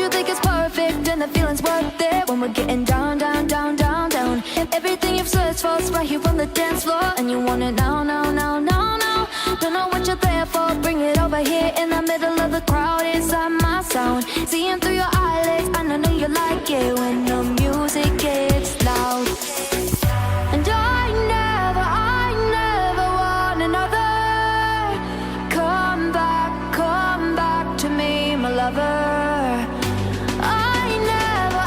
you think it's perfect and the feeling's worth it when we're getting down, down, down, down, down. Everything you've searched for's right here from the dance floor, and you want it now, now, now, now, now. Don't know what you're there for, bring it over here in the middle of the crowd inside my sound. Seeing through your eyelids, and I know you like it when the music gets loud. And I never want another. Come back to me, my lover. I never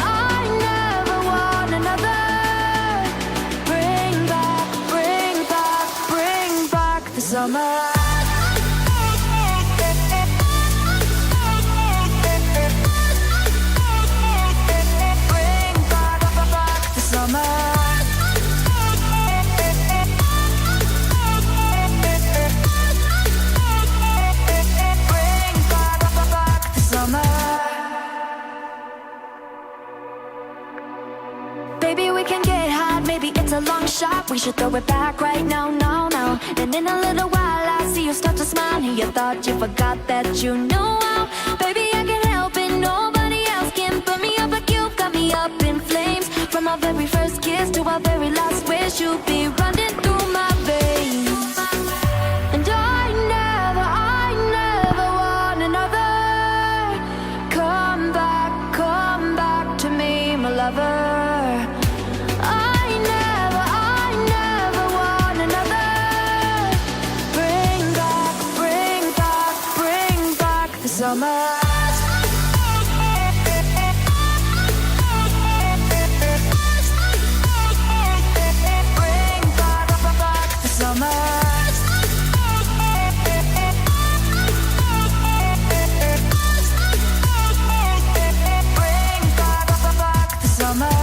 want another. Bring back the summer. Baby, we can get hot, maybe it's a long shot. We should throw it back right now, now, now. Then in a little while I see you start to smile, and you thought you forgot that you know how. Baby, I can't help it, nobody else can burn me up like you got me up in flames. From our very first kiss to our very last wish, you'll be running through my veins. And I never want another. Come back to me, my lover. Summer. Bring back the summer. Bring back the summer.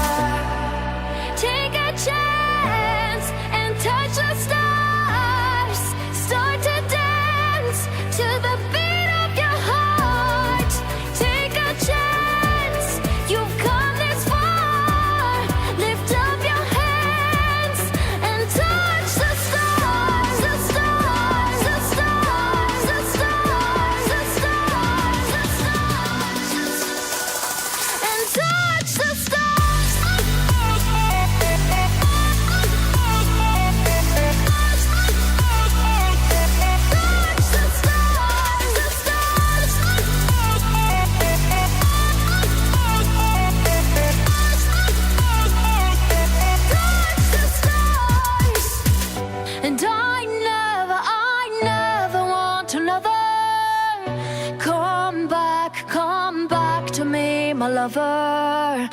Take a chance and touch the stars. Start to dance to the beat. And I never want another. Come back to me, my lover.